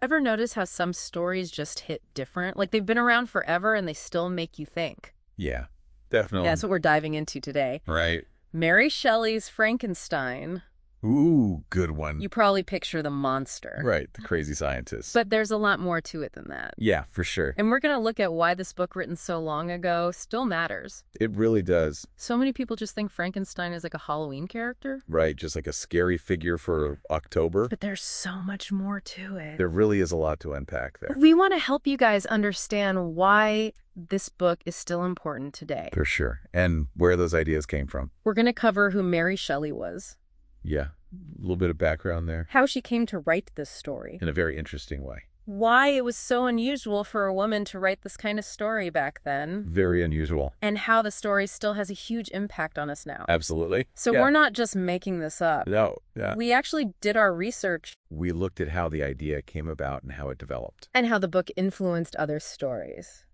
Ever notice how some stories just hit different? Like they've been around forever and they still make you think. Yeah, Yeah, definitely. that's what we're diving into today. Right. Mary Shelley's Frankenstein. Ooh, good one. You probably picture the monster. Right, the crazy scientist. But there's a lot more to it than that. Yeah, for sure. And we're going to look at why this book written so long ago still matters. It really does. So many people just think Frankenstein is like a Halloween character. Right, just like a scary figure for October. But there's so much more to it. There really is a lot to unpack there. We want to help you guys understand why this book is still important today. For sure. And where those ideas came from. We're going to cover who Mary Shelley was. Yeah, a little bit of background there. How she came to write this story. In a very interesting way. Why it was so unusual for a woman to write this kind of story back then. Very unusual. And how the story still has a huge impact on us now. Absolutely. So Yeah. we're not just making this up. No, yeah. We actually did our research. We looked at how the idea came about and how it developed. And how the book influenced other stories.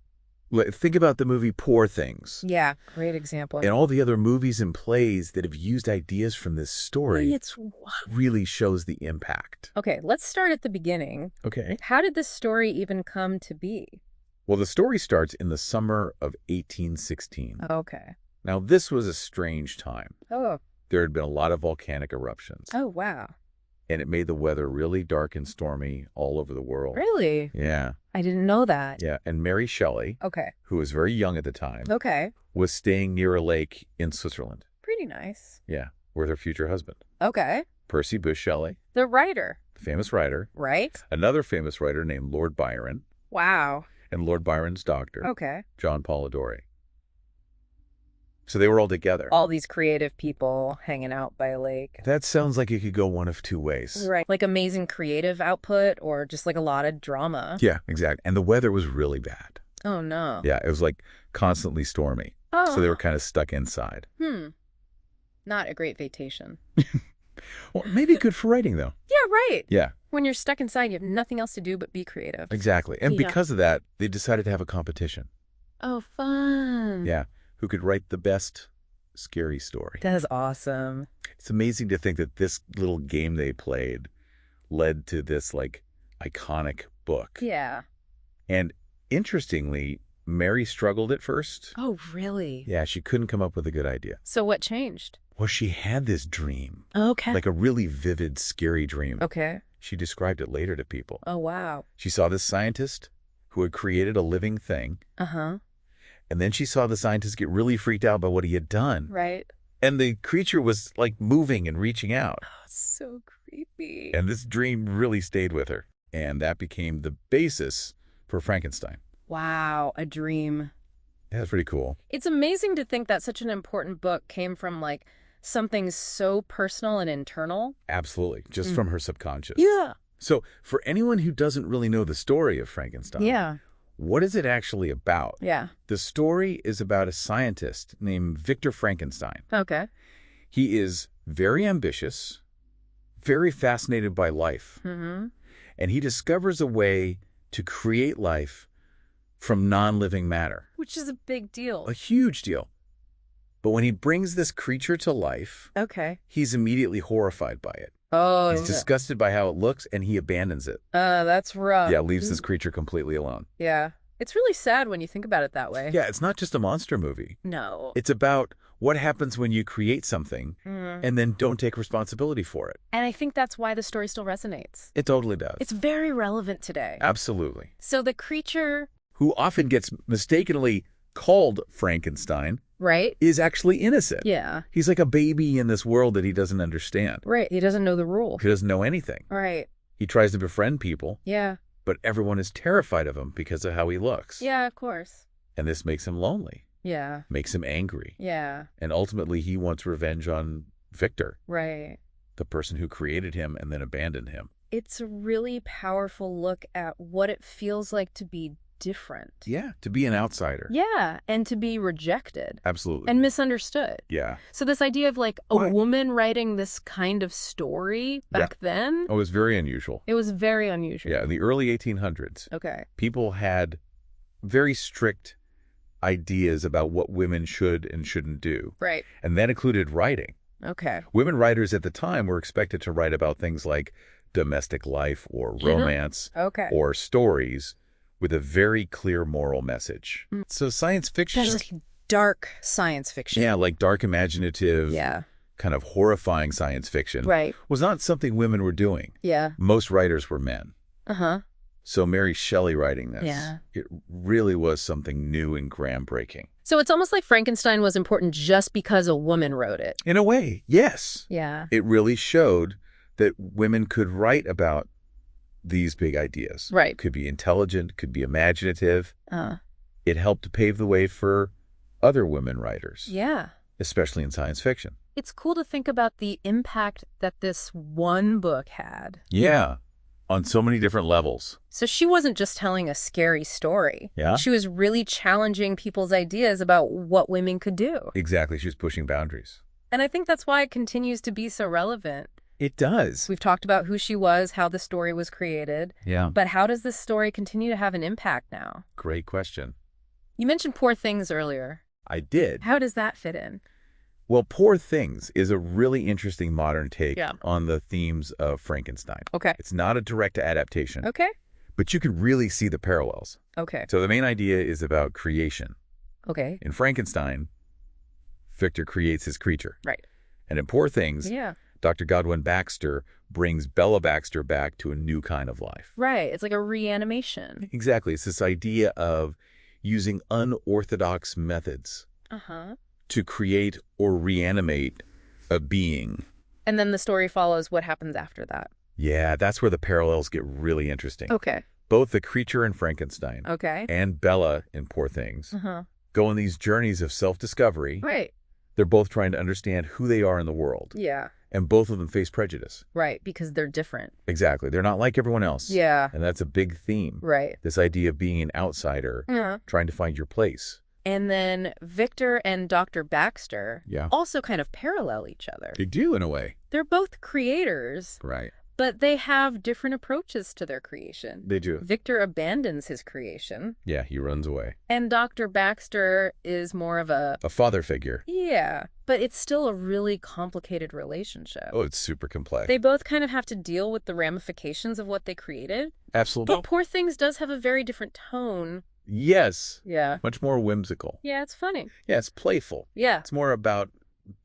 Think about the movie Poor Things. Yeah, great example. And all the other movies and plays that have used ideas from this story It's really shows the impact. Okay, let's start at the beginning. Okay. How did this story even come to be? Well, the story starts in the summer of 1816. Okay. Now, this was a strange time. Oh. There had been a lot of volcanic eruptions. Oh, wow. And it made the weather really dark and stormy all over the world. Really? Yeah. I didn't know that. Yeah. And Mary Shelley, Okay. who was very young at the time, Okay. was staying near a lake in Switzerland. Pretty nice. Yeah. With her future husband, Okay. Percy Bysshe Shelley, The writer, famous writer, right? another famous writer named Lord Byron, Wow. and Lord Byron's doctor, Okay. John Polidori. So they were all together. All these creative people hanging out by a lake. That sounds like it could go one of two ways. Right. Like amazing creative output or just like a lot of drama. Yeah, exactly. And the weather was really bad. Oh, no. Yeah, it was like constantly stormy. Oh. So they were kind of stuck inside. Not a great vacation. Well, maybe good for writing, though. Yeah, right. Yeah, When you're stuck inside, you have nothing else to do but be creative. exactly. And Yeah. because of that, they decided to have a competition. Oh, fun. Yeah, who could write the best scary story. That is awesome. It's amazing to think that this little game they played led to this, like, iconic book. Yeah. And interestingly, Mary struggled at first. Oh, really? Yeah, she couldn't come up with a good idea. So what changed? Well, she had this dream, Okay. like a really vivid, scary dream. Okay. She described it later to people. Oh, wow. She saw this scientist who had created a living thing, Uh-huh. and then she saw the scientist get really freaked out by what he had done. Right. And the creature was, like, moving and reaching out. Oh, so creepy. And this dream really stayed with her. And that became the basis for Frankenstein. Wow, a dream. Yeah, that's pretty cool. It's amazing to think that such an important book came from like something so personal and internal. Absolutely. Just from her subconscious. Yeah. So for anyone who doesn't really know the story of Frankenstein, Yeah. what is it actually about? Yeah. The story is about a scientist named Victor Frankenstein. Okay. He is very ambitious, very fascinated by life, Mm-hmm. and he discovers a way to create life from non-living matter. Which is a big deal. A huge deal. But when he brings this creature to life, Okay. he's immediately horrified by it. Oh, He's disgusted by how it looks, and he abandons it. that's rough. Yeah, leaves this creature completely alone. Yeah. It's really sad when you think about it that way. Yeah, it's not just a monster movie. No. It's about what happens when you create something Mm. and then don't take responsibility for it. And I think that's why the story still resonates. It totally does. It's very relevant today. Absolutely. So the creature, Who often gets mistakenly called Frankenstein right? is actually innocent. Yeah. He's like a baby in this world that he doesn't understand. Right. He doesn't know the rules. He doesn't know anything. Right. He tries to befriend people, Yeah. but everyone is terrified of him because of how he looks. Yeah, of course. And this makes him lonely, Yeah. makes him angry. Yeah. And ultimately, he wants revenge on Victor, Right. the person who created him and then abandoned him. It's a really powerful look at what it feels like to be different. Yeah, to be an outsider. Yeah, and to be rejected Absolutely. and misunderstood. Yeah. So this idea of like a What? woman writing this kind of story back then, Oh, it was very unusual. it was very unusual. Yeah, in the early 1800s, Okay. people had very strict ideas about what women should and shouldn't do. Right. And that included writing. Okay. Women writers at the time were expected to write about things like domestic life or romance Okay. or stories with a very clear moral message. So science fiction, That's like dark science fiction. yeah, like dark, imaginative, Yeah. kind of horrifying science fiction, Right. was not something women were doing. Yeah. Most writers were men. Uh-huh. So Mary Shelley writing this, Yeah. it really was something new and groundbreaking. So it's almost like Frankenstein was important just because a woman wrote it. In a way, yes. Yeah. It really showed that women could write about these big ideas. Right. Could be intelligent, could be imaginative. Uh, It helped to pave the way for other women writers, yeah. especially in science fiction. It's cool to think about the impact that this one book had. Yeah, on so many different levels. So she wasn't just telling a scary story. Yeah? She was really challenging people's ideas about what women could do. Exactly, she was pushing boundaries. And I think that's why it continues to be so relevant. It does. We've talked about who she was, how the story was created. Yeah. But how does this story continue to have an impact now? Great question. You mentioned Poor Things earlier. I did. How does that fit in? Well, Poor Things is a really interesting modern take Yeah. on the themes of Frankenstein. Okay. It's not a direct adaptation, Okay. but you can really see the parallels. Okay. So the main idea is about creation. Okay. In Frankenstein, Victor creates his creature. Right. And in Poor Things, Yeah. Dr. Godwin Baxter brings Bella Baxter back to a new kind of life. Right. It's like a reanimation. Exactly. It's this idea of using unorthodox methods Uh-huh. to create or reanimate a being. And then the story follows what happens after that. Yeah, that's where the parallels get really interesting. Okay. Both the creature in Frankenstein Okay. and Bella in Poor Things Uh-huh. go on these journeys of self-discovery. Right. They're both trying to understand who they are in the world. Yeah. And both of them face prejudice. Right. Because they're different. Exactly. They're not like everyone else. Yeah. And that's a big theme. Right. This idea of being an outsider, Yeah. trying to find your place. And then Victor and Dr. Baxter Yeah. also kind of parallel each other. They do, in a way. They're both creators, Right. but they have different approaches to their creation. They do. Victor abandons his creation, Yeah, he runs away. and Dr. Baxter is more of a, A father figure. yeah, but it's still a really complicated relationship. Oh, it's super complex. They both kind of have to deal with the ramifications of what they created. Absolutely. But Poor Things does have a very different tone. Yes. Yeah. Much more whimsical. Yeah, it's funny. Yeah, it's playful. Yeah. It's more about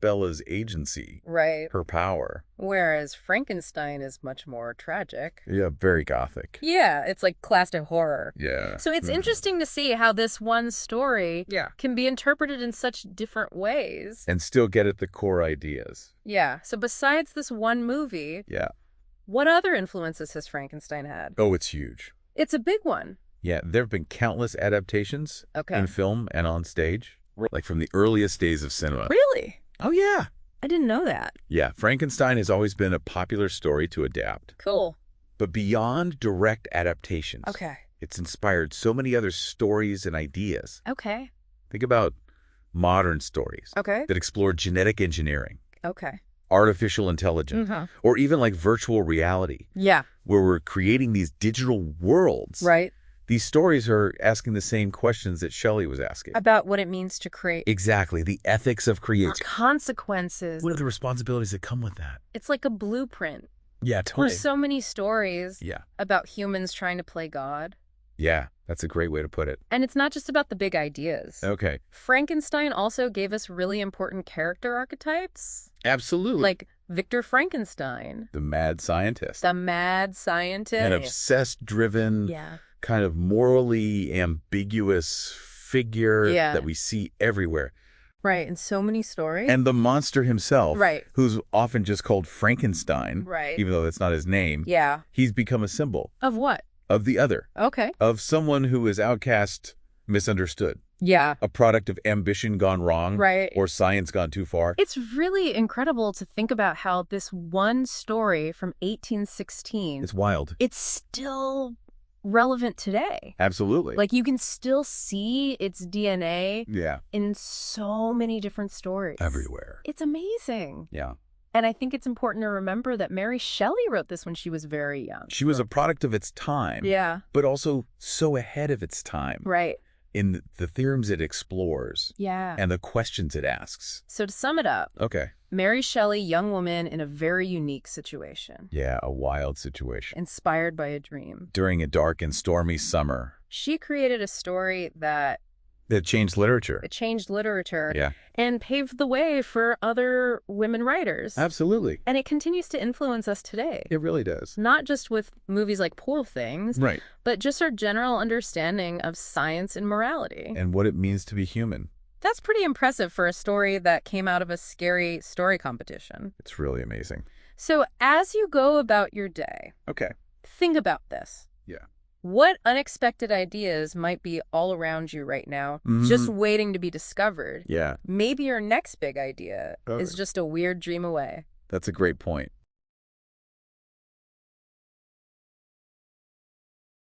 Bella's agency, Right. her power. Whereas Frankenstein is much more tragic. Yeah, very gothic. Yeah, it's like classic horror. Yeah. So it's interesting to see how this one story Yeah. can be interpreted in such different ways. And still get at the core ideas. Yeah. So besides this one movie, Yeah. what other influences has Frankenstein had? Oh, it's huge. It's a big one. Yeah, there have been countless adaptations Okay. in film and on stage, like from the earliest days of cinema. Really? Oh, yeah. I didn't know that. Yeah, Frankenstein has always been a popular story to adapt. Cool. But beyond direct adaptations, Okay. it's inspired so many other stories and ideas. Okay. Think about modern stories Okay. that explore genetic engineering, Okay. artificial intelligence, Mm-hmm. or even like virtual reality, Yeah. where we're creating these digital worlds. Right. These stories are asking the same questions that Shelley was asking. About what it means to create. Exactly, the ethics of creation. Consequences. What are the responsibilities that come with that? It's like a blueprint. Yeah, totally. There's so many stories Yeah. about humans trying to play God. Yeah, that's a great way to put it. And it's not just about the big ideas. Okay. Frankenstein also gave us really important character archetypes. Absolutely. Like Victor Frankenstein, the mad scientist. the mad scientist. An obsessed, driven, Yeah. kind of morally ambiguous figure Yeah. that we see everywhere. Right. In so many stories. And the monster himself, Right. who's often just called Frankenstein, Right. even though that's not his name, Yeah. he's become a symbol Of what? of the other, Okay. of someone who is outcast, misunderstood, Yeah. a product of ambition gone wrong, Right. or science gone too far. It's really incredible to think about how this one story from 1816, It's wild. it's still relevant today. Absolutely. Like you can still see its DNA Yeah. in so many different stories. Everywhere. It's amazing. Yeah. And I think it's important to remember that Mary Shelley wrote this when she was very young. She was a product of its time. Yeah. But also so ahead of its time. Right. in the theorems it explores Yeah. and the questions it asks. So to sum it up, Okay. Mary Shelley, young woman in a very unique situation, Yeah, a wild situation. inspired by a dream. During a dark and stormy summer, She created a story that that changed literature. it changed literature Yeah, and paved the way for other women writers. absolutely. And it continues to influence us today. It really does. Not just with movies like Poor Things, Right. but just our general understanding of science and morality. And what it means to be human. That's pretty impressive for a story that came out of a scary story competition. It's really amazing. So as you go about your day, Okay. think about this. Yeah. What unexpected ideas might be all around you right now, just waiting to be discovered? Yeah, Maybe your next big idea is Okay. just a weird dream away. that's a great point.